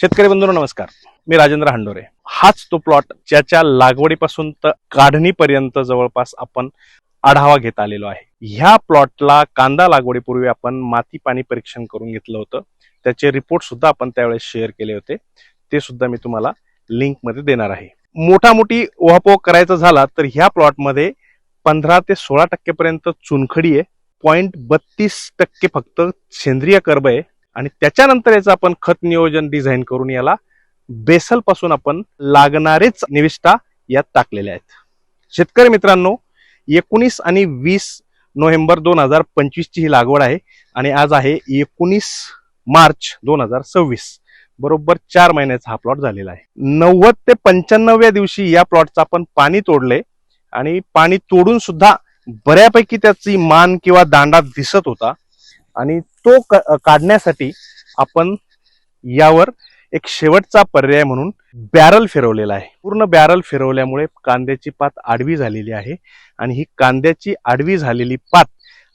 शेतकरी बंधूंनो नमस्कार. मी राजेंद्र हंडोरे. हाच तो प्लॉट ज्याच्या लागवडीपासून तर काढणीपर्यंत जवळपास आपण आढावा घेत आलेलो आहे. ह्या प्लॉटला कांदा लागवडीपूर्वी आपण माती पाणी परीक्षण करून घेतलं होतं. त्याचे रिपोर्ट सुद्धा आपण त्यावेळेस शेअर केले होते. ते सुद्धा मी तुम्हाला लिंक मध्ये देणार आहे. मोठी उहापोह करायचा झाला तर ह्या प्लॉटमध्ये 15 ते 16% पर्यंत चुनखडी आहे. 0.32% फक्त सेंद्रिय कर्ब आहे. आणि त्याच्यानंतर याचं आपण खत नियोजन डिझाईन करून याला बेसल पासून आपण लागणारेच निविष्ठा यात टाकलेले आहेत. शेतकरी मित्रांनो, 19 आणि 20 नोव्हेंबर 2025 ची ही लागवड आहे आणि आज आहे 19 मार्च 2026. बरोबर 4 महिन्याचा हा प्लॉट झालेला आहे. 90 ते 95व्या दिवशी या प्लॉटचं आपण पाणी तोडले आणि पाणी तोडून सुद्धा बऱ्यापैकी त्याची मान किंवा दांडा दिसत होता आणि तो काढण्यासाठी आपण यावर एक शेवटचा पर्याय म्हणून बॅरल फिरवलेला आहे. पूर्ण बॅरल फिरवल्यामुळे कांद्याची पात आडवी झालेली आहे आणि ही कांद्याची आडवी झालेली पात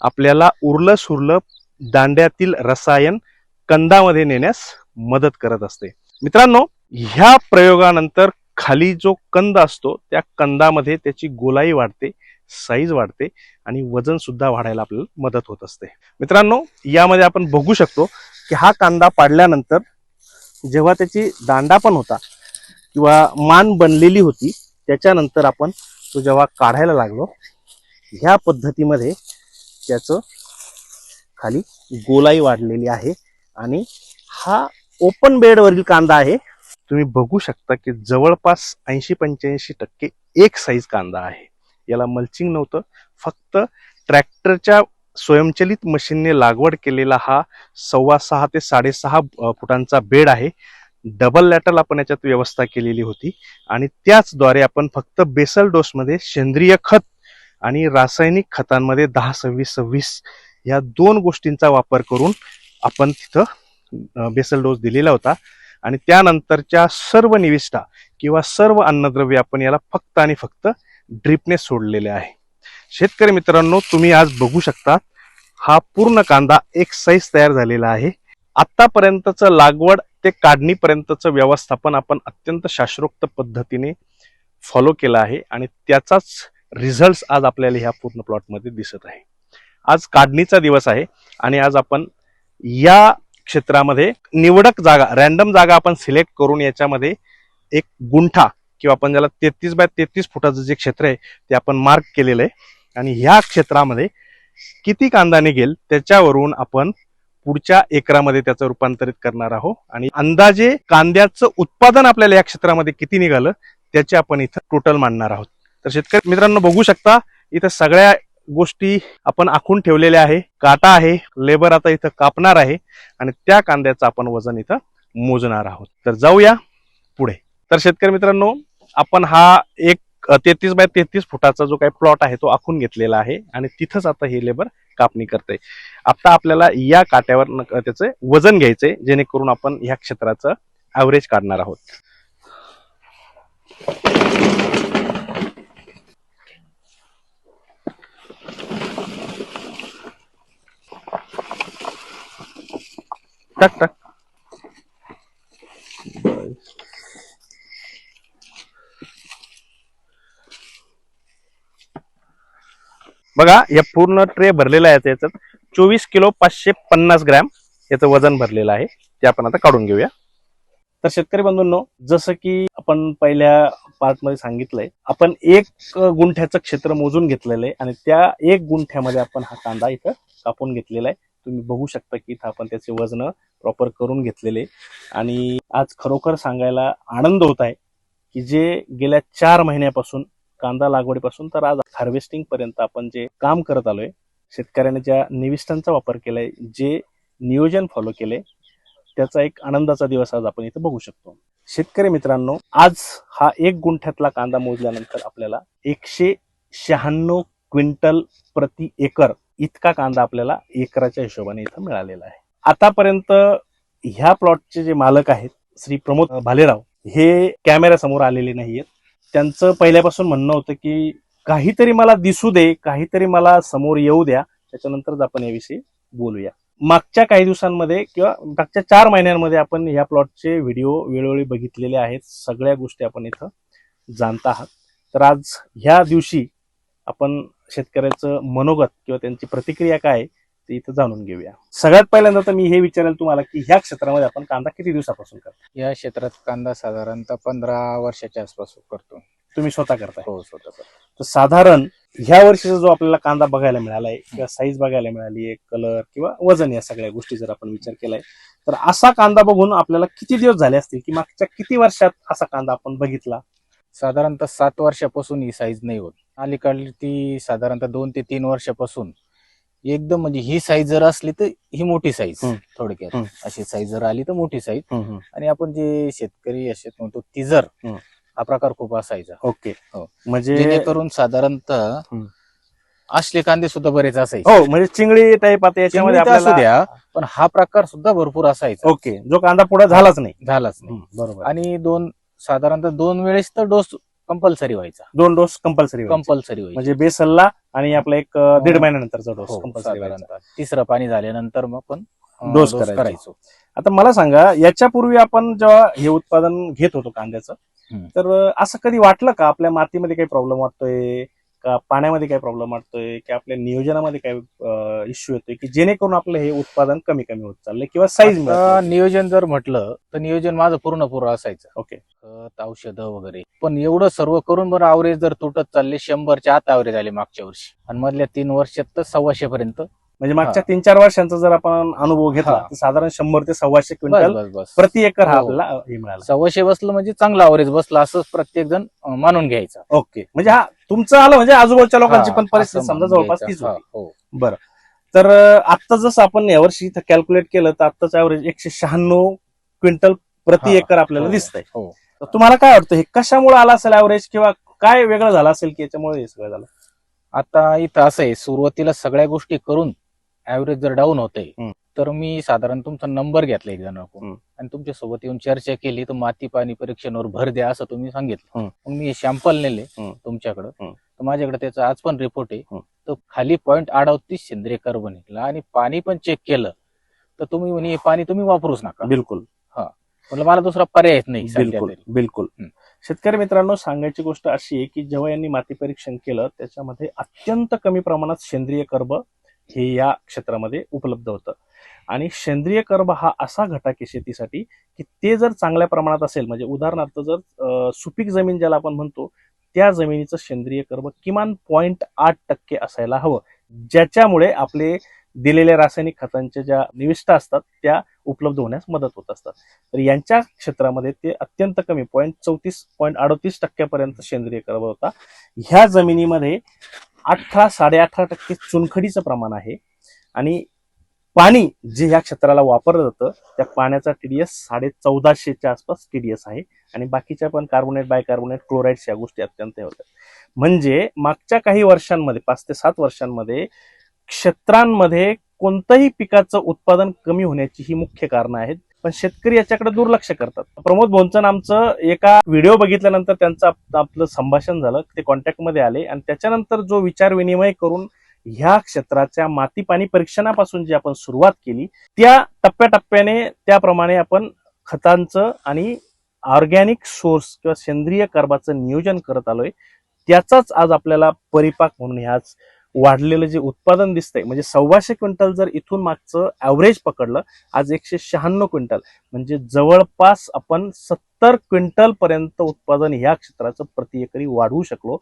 आपल्याला उरलं सुरलं दांड्यातील रसायन कंदामध्ये नेण्यास मदत करत असते. मित्रांनो, ह्या प्रयोगानंतर खाली जो कंद असतो त्या कंदामध्ये त्याची गोलाई वाढते, साईज वाढते आणि वजन सुद्धा वाढायला आपल्याला मदत होत असते. मित्रांनो, यामध्ये आपण बघू शकतो की हा कांदा पाडल्यानंतर जेव्हा त्याची दांडा पण होता किंवा मान बनलेली होती, त्याच्यानंतर आपण तो जेव्हा काढायला लागलो ह्या पद्धतीमध्ये त्याचं खाली गोलाई वाढलेली आहे आणि हा ओपन बेडवरील कांदा आहे. तुम्ही बघू शकता की जवळपास 80-85% एक साईज कांदा आहे. याला मल्चिंग नव्हतं, फक्त ट्रॅक्टरच्या स्वयंचलित मशीनने लागवड केलेला हा 6.25 ते 6.5 फुटांचा बेड आहे. डबल लॅटरल आपण याच्यात व्यवस्था केलेली होती आणि त्याचद्वारे आपण फक्त बेसल डोसमध्ये सेंद्रिय खत आणि रासायनिक खतांमध्ये 10-26-26 या दोन गोष्टींचा वापर करून आपण तिथं बेसल डोस दिलेला होता आणि त्यानंतरच्या सर्व निविष्ठा किंवा सर्व अन्नद्रव्य आपण याला फक्त आणि फक्त ड्रिपने सोडलेले आहे. शेतकरी मित्रांनो, तुम्ही आज बघू शकता हा पूर्ण कांदा एक साईज तयार झालेला आहे. आतापर्यंतचं लागवड ते काढणीपर्यंतचं व्यवस्थापन आपण अत्यंत शास्त्रोक्त पद्धतीने फॉलो केलं आहे आणि त्याचाच रिझल्ट आज आपल्याला ह्या पूर्ण प्लॉटमध्ये दिसत आहे. आज काढणीचा दिवस आहे आणि आज आपण या क्षेत्रामध्ये निवडक जागा, रॅन्डम जागा आपण सिलेक्ट करून याच्यामध्ये एक गुंठा किंवा आपण ज्याला 33 फुटाचं जे क्षेत्र आहे ते आपण मार्क केलेलं आहे आणि ह्या क्षेत्रामध्ये किती कांदा निघेल त्याच्यावरून आपण पुढच्या एकरामध्ये त्याचं रूपांतरित करणार आहोत आणि अंदाजे कांद्याचं उत्पादन आपल्याला या क्षेत्रामध्ये किती निघालं त्याचे आपण इथं टोटल मांडणार आहोत. तर शेतकरी मित्रांनो, बघू शकता इथं सगळ्या गोष्टी आपण आखून ठेवलेल्या आहे. काटा आहे, लेबर आता इथं कापणार आहे आणि त्या कांद्याचं आपण वजन इथं मोजणार आहोत. तर जाऊया पुढे. तर शेतकरी मित्रांनो, आपण हा एक 33-33 फुटाचा जो काही प्लॉट आहे तो आखून घेतलेला आहे आणि तिथंच आता हे लेबर कापणी करते. आता आपल्याला या काट्यावर त्याचं वजन घ्यायचंय जेणेकरून आपण ह्या क्षेत्राचं ऍव्हरेज काढणार आहोत. टाक टाक. बघा, या पूर्ण ट्रे भरलेला आहे. त्याच्यात 24 किलो 550 ग्रॅम याचं वजन भरलेलं आहे. ते आपण आता काढून घेऊया. तर शेतकरी बंधूंनो, जसं की आपण पहिल्या पार्ट मध्ये सांगितलंय, आपण 1 गुंठ्याचं क्षेत्र मोजून घेतलेलं आहे आणि त्या 1 गुंठ्यामध्ये आपण हा कांदा इथं कापून घेतलेला आहे. तुम्ही बघू शकता की इथं आपण त्याचे वजन प्रॉपर करून घेतलेले आणि आज खरोखर सांगायला आनंद होत आहे की जे गेल्या 4 महिन्यापासून कांदा लागवडीपासून तर आज हार्वेस्टिंग पर्यंत आपण जे काम करत आलोय, शेतकऱ्याने ज्या निविष्ठांचा वापर केलाय, जे नियोजन फॉलो केले, त्याचा एक आनंदाचा दिवस आज आपण इथे बघू शकतो. शेतकरी मित्रांनो, आज हा 1 गुंठ्यातला कांदा मोजल्यानंतर आपल्याला 196 क्विंटल प्रति एकर इतका कांदा आपल्याला एकराच्या हिशोबाने इथं मिळालेला आहे. आतापर्यंत ह्या प्लॉटचे जे मालक आहेत श्री प्रमोद भालेराव, हे कॅमेरा समोर आलेले नाहीयेत. त्यांचं पहिल्यापासून म्हणणं होतं की काहीतरी मला दिसू दे, काहीतरी मला समोर येऊ द्या, त्याच्यानंतरच आपण याविषयी बोलूया. मागच्या काही दिवसांमध्ये किंवा मागच्या 4 महिन्यांमध्ये आपण ह्या प्लॉटचे व्हिडिओ वेळोवेळी बघितलेले आहेत. सगळ्या गोष्टी आपण इथं जाणता आहात. तर आज ह्या दिवशी आपण शेतकऱ्याचं मनोगत किंवा त्यांची प्रतिक्रिया काय आहे ते इथं जाणून घेऊया. सगळ्यात पहिल्यांदा तर मी हे विचारेल तुम्हाला की ह्या क्षेत्रामध्ये आपण कांदा किती दिवसापासून करता? या क्षेत्रात कांदा साधारणतः 15 वर्षाच्या आसपास करतो. तुम्ही स्वतः करताय? हो, स्वतः करतो. तर साधारण ह्या वर्षीचा जो आपल्याला कांदा बघायला मिळालाय किंवा साईज बघायला मिळाली आहे, कलर किंवा वजन, या सगळ्या गोष्टी जर आपण विचार केलाय तर असा कांदा बघून आपल्याला किती दिवस झाले असतील की मागच्या किती वर्षात असा कांदा आपण बघितला? साधारणतः 7 वर्षापासून ही साईज नाही होत. अलीकडली ती साधारणतः 2 ते 3 वर्षापासून एकदम, म्हणजे ही साईज जर असली तर ही मोठी साईज, थोडक्यात अशी साईज जर आली तर मोठी साईज. आणि आपण जे शेतकरी असे म्हणतो तिजर, हा प्रकार खूप असायचा. ओके. हो. म्हणजे जेणेकरून साधारणतः असले कांदे सुद्धा बरेच असायचे. हो, म्हणजे चिंगळी टाईप आता याच्यामध्ये चिमणी तर असू द्या, पण हा प्रकार सुद्धा भरपूर असायचा. ओके, जो कांदा पुढे झालाच नाही. बरोबर. आणि साधारणतः 2 वेळेस तर डोस कंपल्सरी व्हायचा. 2 डोस कंपल्सरी व्हायचा, म्हणजे बेसलला आणि आपला एक 1.5 महिन्यानंतरचा डोस कंपल्सरी साधारणतः. तिसरं पाणी झाल्यानंतर मग पण डोस करायचो. आता मला सांगा, याच्यापूर्वी आपण जेव्हा हे उत्पादन घेत होतो कांद्याचं, तर असं कधी वाटलं का आपल्या मातीमध्ये काही प्रॉब्लेम वाटतोय का, पाण्यामध्ये काही प्रॉब्लेम वाटतोय की आपल्या नियोजनामध्ये काही इश्यू येतोय की जेणेकरून आपलं हे उत्पादन कमी कमी होत चाललंय किंवा साईज? नियोजन जर म्हटलं तर नियोजन माझं पूर्ण असायचं. ओके. खत, औषधं वगैरे, पण एवढं सर्व करून बरं अवरेज जर तुटत चालले, 100च्या आत अवरेज आले मागच्या वर्षी, आणि मधल्या 3 वर्षात तर 125 पर्यंत. म्हणजे मागच्या 3-4 वर्षांचा जर आपण अनुभव घेतला तर साधारण 100 ते 125 क्विंटल प्रति एकर हा आपल्याला हे मिळाला. 125 बसलं म्हणजे चांगला अवरेज बसला असं प्रत्येक जण मानून घ्यायचा. ओके, म्हणजे हा तुमचं आलं, म्हणजे आजूबाजूच्या लोकांची पण परिस्थिती समजा जवळपास तीच होती. बरं. तर आता जसं आपण यावर्षी इथं कॅल्क्युलेट केलं तर आत्ताचं ऍव्हरेज 196 क्विंटल प्रति एकर आपल्याला दिसतंय. तर तुम्हाला काय वाटतं, हे कशामुळे आलं असेल ऍव्हरेज, किंवा काय वेगळं झालं असेल की याच्यामुळे हे सगळं झालं? आता इथं असं आहे, सुरुवातीला सगळ्या गोष्टी करून ऍव्हरेज जर डाऊन होतंय, तर मी साधारण तुमचा नंबर घेतला एक जणांकडून आणि तुमच्या सोबत येऊन चर्चा केली, तर माती पाणी परीक्षणावर भर द्या असं तुम्ही सांगितलं. मग मी सॅम्पल नेले तुमच्याकडं, तर माझ्याकडे त्याचा आज पण रिपोर्ट आहे. तर खाली 0.38 सेंद्रिय कर्ब निघाला आणि पाणी पण चेक केलं तर तुम्ही म्हणे हे पाणी तुम्ही वापरूच नका. बिलकुल. म्हटलं मला दुसरा पर्याय नाही. बिलकुल. शेतकरी मित्रांनो, सांगायची गोष्ट अशी आहे की जेव्हा यांनी माती परीक्षण केलं त्याच्यामध्ये अत्यंत कमी प्रमाणात सेंद्रिय कर्ब हे या क्षेत्रामध्ये उपलब्ध होतं. आणि सेंद्रिय कर्ब हा असा घटक आहे शेतीसाठी की ते जर चांगल्या प्रमाणात असेल, म्हणजे उदाहरणार्थ जर सुपीक जमीन ज्याला आपण म्हणतो त्या जमिनीचं सेंद्रिय कर्ब किमान 0.8% असायला हवं, ज्याच्यामुळे आपले दिलेल्या रासायनिक खतांच्या ज्या निविष्ठा असतात त्या उपलब्ध होण्यास मदत होत असतात. तर यांच्या क्षेत्रामध्ये ते अत्यंत कमी 0.38% पर्यंत सेंद्रिय कर्ब होता. ह्या जमिनीमध्ये 18-18.5% चुनखडीचं प्रमाण आहे. आणि पाणी जे ह्या क्षेत्राला वापरलं जातं त्या पाण्याचा TDS 1450च्या आसपास TDS आहे. आणि बाकीच्या पण कार्बोनेट, बायकार्बोनेट, क्लोराईड्स या गोष्टी अत्यंत होतात. म्हणजे मागच्या काही वर्षांमध्ये, 5 ते 7 वर्षांमध्ये क्षेत्रांमध्ये कोणत्याही पिकाचं उत्पादन कमी होण्याची ही मुख्य कारणं आहेत. पण शेतकरी याच्याकडे दुर्लक्ष करतात. प्रमोद भोंचन आमचं एका व्हिडिओ बघितल्यानंतर त्यांचं आपलं संभाषण झालं, ते कॉन्टॅक्टमध्ये आले आणि त्याच्यानंतर जो विचार विनिमय करून ह्या क्षेत्राच्या माती पाणी परीक्षणापासून जी आपण सुरुवात केली, त्या टप्प्याटप्प्याने त्याप्रमाणे आपण खतांचं आणि ऑर्गॅनिक सोर्स किंवा सेंद्रिय कर्बाचं नियोजन करत आलोय. त्याचाच आज आपल्याला परिपाक म्हणून ह्याच वाढलेलं जे उत्पादन दिसतंय, म्हणजे 125 क्विंटल जर इथून मागचं ऍव्हरेज पकडलं, आज 196 क्विंटल, म्हणजे जवळपास आपण 70 क्विंटल पर्यंत उत्पादन ह्या क्षेत्राचं प्रति एकरी वाढवू शकलो.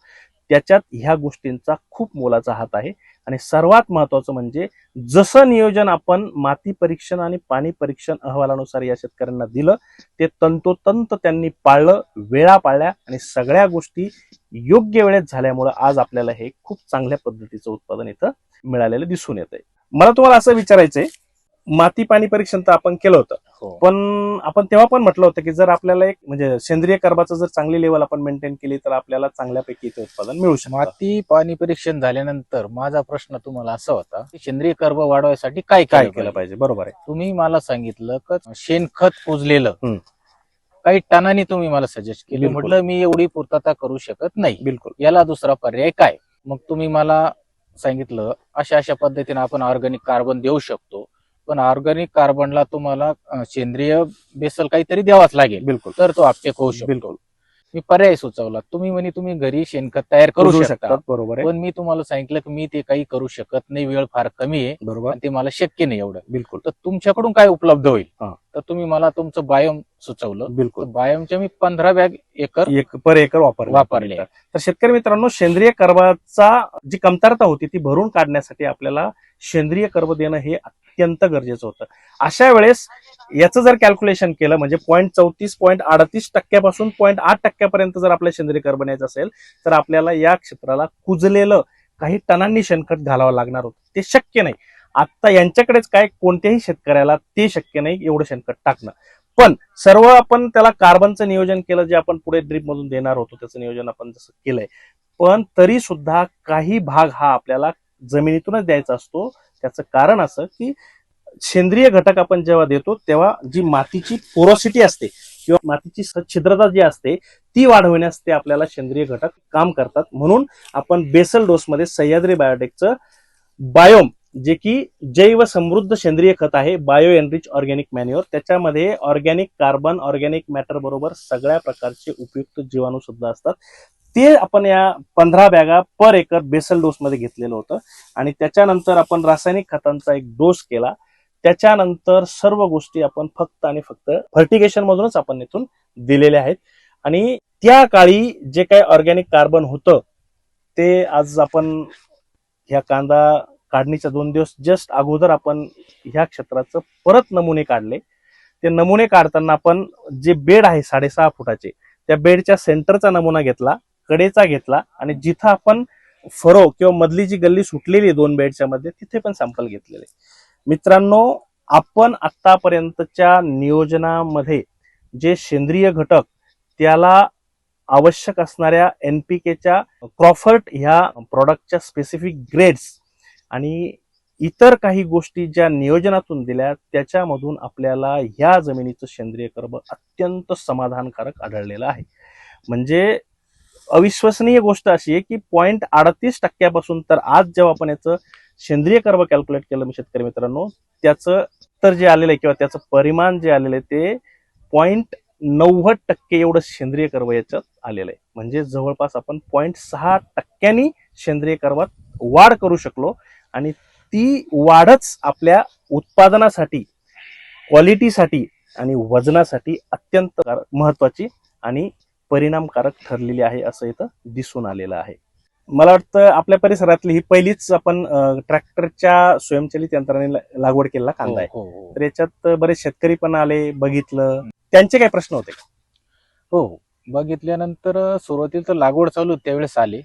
त्याच्यात ह्या गोष्टींचा खूप मोलाचा हात आहे. आणि सर्वात महत्वाचं म्हणजे जसं नियोजन आपण माती परीक्षण आणि पाणी परीक्षण अहवालानुसार या शेतकऱ्यांना दिलं, ते तंतोतंत त्यांनी पाळलं, वेळा पाळल्या आणि सगळ्या गोष्टी योग्य वेळेत झाल्यामुळे आज आपल्याला हे खूप चांगल्या पद्धतीचं उत्पादन इथं मिळालेलं दिसून येत आहे. मला तुम्हाला असं विचारायचंय, माती पाणी परीक्षण तर आपण केलं होतं, पण आपण तेव्हा पण म्हटलं होतं की जर आपल्याला एक म्हणजे सेंद्रिय कर्बाचं जर चांगली लेवल आपण मेंटेन केली तर आपल्याला चांगल्यापैकी इथे उत्पादन मिळू शकतं. माती पाणी परीक्षण झाल्यानंतर माझा प्रश्न तुम्हाला असा होता की सेंद्रिय कर्ब वाढवायसाठी काय केलं पाहिजे? बरोबर आहे. तुम्ही मला सांगितलं की शेणखत कुजलेलं काही टनांनी तुम्ही मला सजेस्ट केलं. म्हटलं मी एवढी पूर्तता करू शकत नाही, बिलकुल, याला दुसरा पर्याय काय? मग तुम्ही मला सांगितलं अशा पद्धतीने आपण ऑर्गॅनिक कार्बन देऊ शकतो. पण ऑर्गॅनिक कार्बनला तुम्हाला सेंद्रिय बेसल काहीतरी द्यावाच लागेल, बिलकुल तर तो अपटेक होऊ शकतो. बिलकुल मी पर्याय सुचवला. तुम्ही म्हणे तुम्ही घरी शेणखत तयार करू शकता, बरोबर आहे, पण मी तुम्हाला सांगितलं की मी ते काही करू शकत नाही, वेळ फार कमी आहे बरोबर आणि ते मला शक्य नाही एवढं. बिलकुल तर तुमच्याकडून काय उपलब्ध होईल? हा. तर तुम्ही मला तुमचं बायोम सुचवलं. बिलकुल बायोमच्या मी 15 बॅग एकर पर एकर वापरले. तर शेतकरी मित्रांनो, सेंद्रिय कर्बाचा जी कमतरता होती ती भरून काढण्यासाठी आपल्याला सेंद्रिय कर्ब देणं हे अत्यंत गरजेचं होतं. अशा वेळेस याचं जर कॅल्क्युलेशन केलं म्हणजे 0.38% 0.8% जर आपल्या सेंद्रिय कर्ब न्यायचं असेल तर आपल्याला या क्षेत्राला कुजलेलं काही टनांनी शेणखत घालावं लागणार होतं. ते शक्य नाही. आता यांच्याकडेच काय, कोणत्याही शेतकऱ्याला ते शक्य नाही एवढं शेणखत टाकणं. पण सर्व आपण त्याला कार्बनचं नियोजन केलं, जे आपण पुढे ड्रीप मधून देणार होतो त्याचं नियोजन आपण जसं केलंय, पण तरी सुद्धा काही भाग हा आपल्याला जमिनीतूनच द्यायचा असतो. त्याचं कारण असं की सेंद्रिय घटक आपण जेव्हा देतो तेव्हा जी मातीची पोरोसिटी असते किंवा मातीची छिद्रता जी असते ती वाढवण्यास ते आपल्याला सेंद्रिय घटक काम करतात. म्हणून आपण बेसल डोसमध्ये सह्याद्री बायोटेकचं बायोम, जे की जैव समृद्ध सेंद्रिय खत आहे, बायो एनरिच ऑर्गॅनिक मॅन्युअर, त्याच्यामध्ये ऑर्गॅनिक कार्बन, ऑर्गॅनिक मॅटर बरोबर सगळ्या प्रकारचे उपयुक्त जीवाणू सुद्धा असतात. ते आपण या 15 बॅगा पर एकर बेसल डोस मध्ये घेतलेलं होतं. आणि त्याच्यानंतर आपण रासायनिक खतांचा एक डोस केला. त्याच्यानंतर सर्व गोष्टी आपण फक्त आणि फक्त फर्टिगेशन मधूनच आपण इथून दिलेल्या आहेत. आणि त्या काळी जे काही ऑर्गॅनिक कार्बन होतं ते आज आपण ह्या कांदा काढणीच्या 2 दिवस जस्ट अगोदर आपण ह्या क्षेत्राचं परत नमुने काढले. ते नमुने काढताना आपण जे बेड आहे 6.5 फुटाचे, त्या बेडच्या सेंटरचा नमुना घेतला, कडेचा घेतला आणि जिथं आपण फरो किंवा मधली जी गल्ली सुटलेली 2 बेडच्या मध्ये तिथे पण सॅम्पल घेतलेले. मित्रांनो, आपण आतापर्यंतच्या नियोजनामध्ये जे सेंद्रिय घटक त्याला आवश्यक असणाऱ्या एनपीकेच्या क्रॉफर्ट ह्या प्रॉडक्टच्या स्पेसिफिक ग्रेड्स आणि इतर काही गोष्टी ज्या नियोजनातून दिल्या त्याच्यामधून आपल्याला ह्या जमिनीचं सेंद्रिय कर्ब अत्यंत समाधानकारक आढळलेलं आहे. म्हणजे अविश्वसनीय गोष्ट अशी आहे की 0.38% तर आज जेव्हा आपण याचं सेंद्रिय कर्ब कॅल्क्युलेट केलं मी शेतकरी मित्रांनो, त्याचं उत्तर जे आलेलं आहे किंवा त्याचं परिमाण जे आलेलं आहे ते 0.90% एवढं सेंद्रिय कर्ब याच्यात आलेलं आहे. म्हणजे जवळपास आपण 0.6% सेंद्रिय कर्बात वाढ करू शकलो. आणि ती वाढच आपल्या उत्पादनासाठी, क्वालिटीसाठी आणि वजनासाठी अत्यंत महत्वाची आणि परिणामकारक ठरलेली आहे असं इथं दिसून आलेलं आहे. मला वाटतं आपल्या परिसरातली ही पहिलीच आपण ट्रॅक्टरच्या स्वयंचलित यंत्रणेने लागवड केलेला कांदा आहे. तर याच्यात बरेच शेतकरी पण आले, बघितलं, त्यांचे काय प्रश्न होते का? हो, बघितल्यानंतर सुरुवातीला तर लागवड चालू त्यावेळेस आले.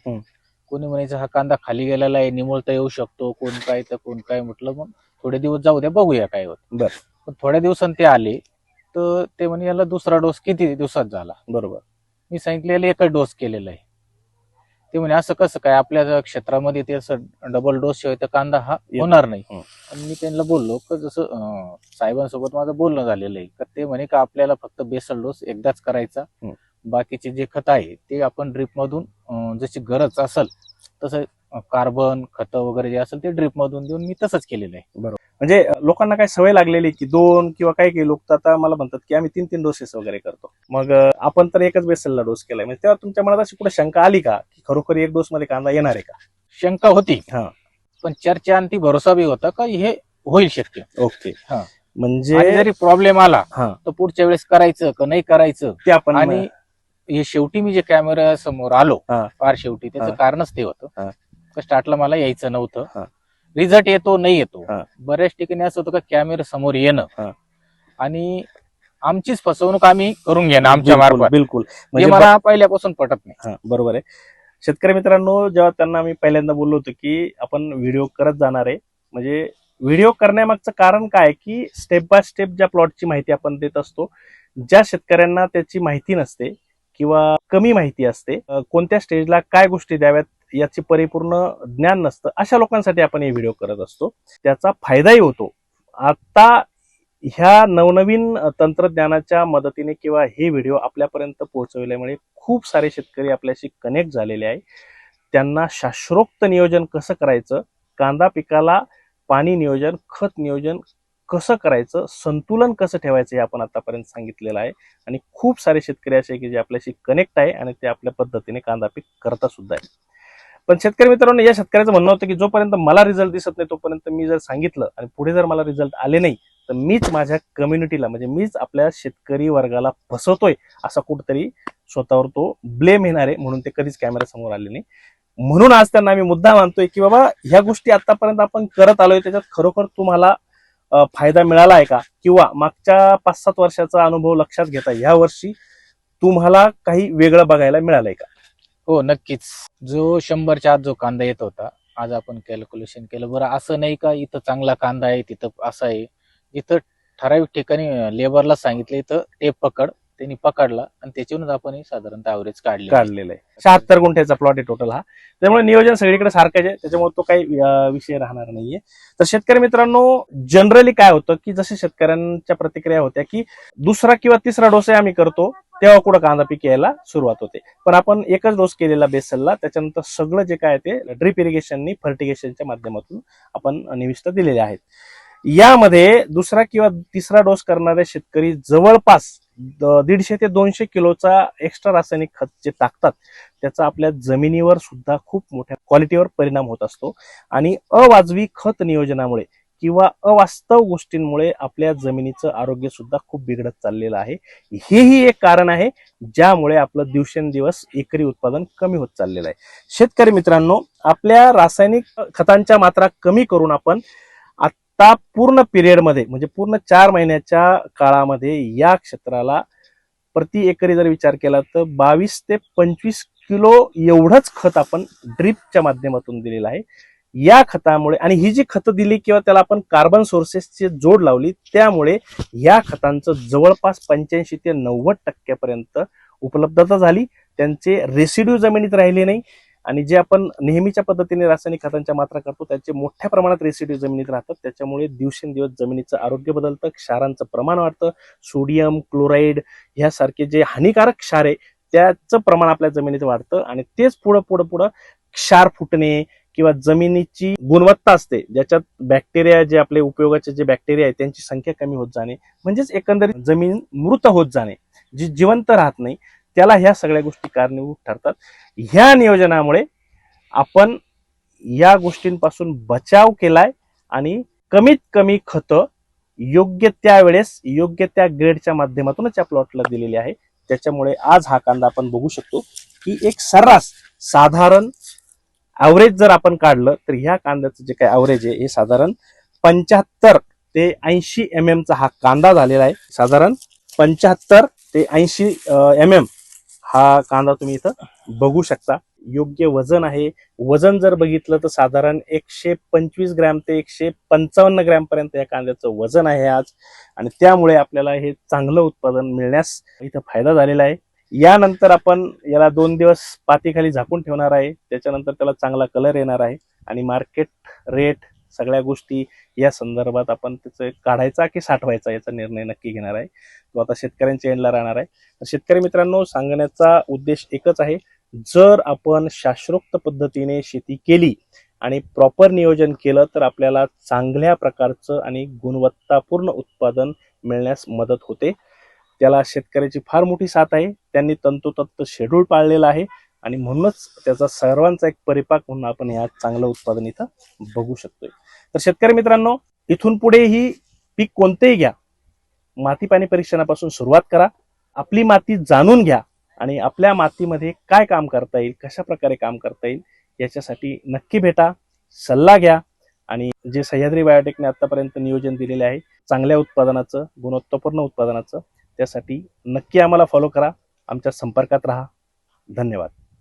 कोणी म्हणायचं हा कांदा खाली गेलेला आहे, निमुळता येऊ शकतो, कोण काय तर कोण काय. म्हटलं मग थोडे दिवस जाऊ द्या, बघूया काय होत. बरं. पण थोड्या दिवसांनी ते आले तर ते म्हणे याला दुसरा डोस किती दिवसात झाला. बरोबर. मी सांगितलं याला एकच डोस केलेला आहे. ते म्हणे असं कसं काय, आपल्या क्षेत्रामध्ये ते असं डबल डोस शिवाय तर कांदा हा होणार नाही. आणि मी त्यांना बोललो की जसं साहेबांसोबत माझं बोलणं झालेलं आहे, तर ते म्हणे का आपल्याला फक्त बेसल डोस एकदाच करायचा, बाकीचे जे खत आहे ते आपण ड्रीप मधून जशी गरज असेल तसं कार्बन खत वगैरे जे असेल ते ड्रीप मधून देऊन मी तसंच केलेलं आहे. बरोबर. म्हणजे लोकांना काय सवय लागलेली की 2 किंवा काही लोक तर आता मला म्हणतात की आम्ही 3 डोसेस वगैरे करतो. मग आपण तर एकच बेसलला डोस केलाय. म्हणजे तेव्हा तुमच्या मनात अशी कुठे शंका आली का की खरोखर एक डोस मध्ये कांदा येणार आहे का? शंका होती, पण चर्चा आणि ती भरोसा बी होता का हे होईल शक्य. ओके. म्हणजे जरी प्रॉब्लेम आला तर पुढच्या वेळेस करायचं का नाही करायचं ते आपण. आणि हे शेवटी मी जे कॅमेरा समोर आलो फार शेवटी त्याचं कारणच ते होतं. स्टार्टला मला यायचं नव्हतं. रिझल्ट येतो नाही येतो, बऱ्याच ठिकाणी असं होतं का कॅमेरा समोर येणं आणि आमचीच फसवणूक आम्ही करून घेणं आमच्या मार्फत. बिलकुल. म्हणजे मला पहिल्यापासून पटत नाही. बरोबर आहे. शेतकरी मित्रांनो, जेव्हा त्यांना मी पहिल्यांदा बोललो होतो की आपण व्हिडिओ करत जाणार आहे, म्हणजे व्हिडिओ करण्यामागचं कारण काय की स्टेप बाय स्टेप ज्या प्लॉटची माहिती आपण देत असतो, ज्या शेतकऱ्यांना त्याची माहिती नसते किंवा कमी माहिती असते, कोणत्या स्टेजला काय गोष्टी द्याव्यात याची परिपूर्ण ज्ञान नसतं, अशा लोकांसाठी आपण हे व्हिडिओ करत असतो. त्याचा फायदाही होतो. आता ह्या नवनवीन तंत्रज्ञानाच्या मदतीने किंवा हे व्हिडिओ आपल्यापर्यंत पोहोचवल्यामुळे खूप सारे शेतकरी आपल्याशी कनेक्ट झालेले आहे. त्यांना शास्त्रोक्त नियोजन कसं करायचं, कांदा पिकाला पाणी नियोजन, खत नियोजन कसं करायचं, संतुलन कसं ठेवायचं हे आपण आतापर्यंत सांगितलेलं आहे. आणि खूप सारे शेतकरी असे आहे की जे आपल्याशी कनेक्ट आहे आणि ते आपल्या पद्धतीने कांदा पीक करता सुद्धा आहे. पण शेतकरी मित्रांनो, या शेतकऱ्याचं म्हणणं होतं की जोपर्यंत मला रिझल्ट दिसत नाही तोपर्यंत मी जर सांगितलं आणि पुढे जर मला रिझल्ट आले नाही तर मीच माझ्या कम्युनिटीला म्हणजे मीच आपल्या शेतकरी वर्गाला फसवतोय असा कुठतरी स्वतःवर तो ब्लेम येणार आहे, म्हणून ते कधीच कॅमेरा समोर आले नाही. म्हणून आज त्यांना आम्ही मुद्दा मानतोय की बाबा ह्या गोष्टी आतापर्यंत आपण करत आलोय, त्याच्यात खरोखर तुम्हाला फायदा मिळाला आहे का, किंवा मागच्या 5-7 वर्षाचा अनुभव लक्षात घेता ह्या वर्षी तुम्हाला काही वेगळं बघायला मिळालंय का? हो, नक्कीच. जो 100च्या आत जो कांदा येत होता, आज आपण कॅल्क्युलेशन केलं. बरं, असं नाही का इथं चांगला कांदा आहे, तिथं असं आहे. इथं ठराविक ठिकाणी लेबरला सांगितलं इथं टेप पकड, त्यांनी पकडला आणि त्याच्यावरूनच आपण हे साधारणतः ॲव्हरेज काढलेलं आहे. 76 गुंठ्याचा प्लॉट आहे टोटल हा. त्यामुळे नियोजन सगळीकडे सारखंच आहे, त्याच्यामुळे तो काही विषय राहणार नाहीये. तर शेतकरी मित्रांनो, जनरली काय होतं की जसे शेतकऱ्यांच्या प्रतिक्रिया होत्या की दुसरा किंवा तिसरा डोस आम्ही करतो तेव्हा कुठं कांदा पीक यायला सुरुवात होते, पण आपण एकच डोस केलेला बेसलला, त्याच्यानंतर सगळं जे काय ते ड्रिप इरिगेशननी फर्टिगेशनच्या माध्यमातून आपण निविष्ठा दिलेल्या आहेत. यामध्ये दुसरा किंवा तिसरा डोस करणारे शेतकरी जवळपास 150 ते 200 किलोचा एक्स्ट्रा रासायनिक खत जे टाकतात त्याचा आपल्या जमिनीवर सुद्धा खूप मोठ्या क्वालिटीवर परिणाम होत असतो. आणि अवाजवी खत नियोजनामुळे किंवा अवास्तव गोष्टींमुळे आपल्या जमिनीचं आरोग्य सुद्धा खूप बिघडत चाललेलं आहे. हेही एक कारण आहे ज्यामुळे आपलं दिवसेंदिवस एकरी उत्पादन कमी होत चाललेलं आहे. शेतकरी मित्रांनो, आपल्या रासायनिक खतांच्या मात्रा कमी करून आपण आता पूर्ण पिरियडमध्ये म्हणजे पूर्ण 4 महिन्याच्या काळामध्ये या क्षेत्राला प्रति एकरी जर विचार केला तर 22 ते 25 किलो एवढंच खत आपण ड्रिपच्या माध्यमातून दिलेलं आहे. या खतामुळे आणि ही जी खतं दिली किंवा त्याला आपण कार्बन सोर्सेसची जोड लावली त्यामुळे या खतांचं जवळपास 85 ते 90% उपलब्धता झाली. त्यांचे रेसिड्यू जमिनीत राहिले नाही आणि जे आपण नेहमीच्या पद्धतीने रासायनिक खतांच्या मात्रा करतो त्याचे मोठ्या प्रमाणात रेसिड्यू जमिनीत राहतात. त्याच्यामुळे दिवसेंदिवस जमिनीचं आरोग्य बदलतं, क्षारांचं प्रमाण वाढतं, सोडियम, क्लोराईड ह्यासारखे जे हानिकारक क्षार आहे त्याचं प्रमाण आपल्या जमिनीत वाढतं आणि तेच पुढं क्षार फुटणे किंवा जमिनीची गुणवत्ता असते ज्याच्यात बॅक्टेरिया जे आपले उपयोगाचे जे बॅक्टेरिया आहेत त्यांची संख्या कमी होत जाणे, म्हणजेच एकंदरीत जमीन मृत होत जाणे, जी जिवंत राहत नाही, त्याला ह्या सगळ्या गोष्टी कारणीभूत ठरतात. ह्या नियोजनामुळे आपण या गोष्टींपासून बचाव केलाय आणि कमीत कमी खतं योग्य त्या वेळेस योग्य त्या ग्रेडच्या माध्यमातूनच या प्लॉटला दिलेली आहे. त्याच्यामुळे आज हा कांदा आपण बघू शकतो की एक सर्रास साधारण ॲव्हरेज जर आपण काढलं तर ह्या कांद्याचं जे काय ॲव्हरेज आहे हे साधारण 75 ते 80 mm चा हा कांदा झालेला आहे. साधारण 75 ते 80 mm हा कांदा तुम्ही इथं बघू शकता. योग्य वजन आहे. वजन जर बघितलं तर साधारण 125 ग्रॅम ते 155 ग्रॅम पर्यंत या कांद्याचं वजन आहे आज. आणि त्यामुळे आपल्याला हे चांगलं उत्पादन मिळण्यास इथं फायदा झालेला आहे. यानंतर आपण याला 2 दिवस पातीखाली झाकून ठेवणार आहे. त्याच्यानंतर त्याला चांगला कलर येणार आहे आणि मार्केट रेट सगळ्या गोष्टी या संदर्भात आपण त्याचं काढायचा की साठवायचा याचा निर्णय नक्की घेणार आहे. तो आता शेतकऱ्यांच्या एंडला राहणार आहे. शेतकरी मित्रांनो, सांगण्याचा उद्देश एकच आहे, जर आपण शास्त्रोक्त पद्धतीने शेती केली आणि प्रॉपर नियोजन केलं तर आपल्याला चांगल्या प्रकारचं आणि गुणवत्तापूर्ण उत्पादन मिळण्यास मदत होते. त्याला शेतकऱ्याची फार मोठी साथ आहे. त्यांनी तंतोतंत शेड्यूल पाळलेला आहे आणि म्हणूनच त्याचा सर्वांचा एक परिपाक म्हणून आपण या चांगलं उत्पादन इथं बघू शकतोय. तर शेतकरी मित्रांनो, इथून पुढेही पीक कोणतेही घ्या, माती पाणी परीक्षणापासून सुरुवात करा. आपली माती जाणून घ्या आणि आपल्या मातीमध्ये काय काम करता येईल, कशा प्रकारे काम करता येईल याच्यासाठी नक्की भेटा, सल्ला घ्या. आणि जे सह्याद्री बायोटेकने आतापर्यंत नियोजन दिलेले आहे चांगल्या उत्पादनाचं, गुणवत्तापूर्ण उत्पादनाचं, त्यासाठी नक्की आम्हाला फॉलो करा, आमच्या संपर्कात राहा. धन्यवाद.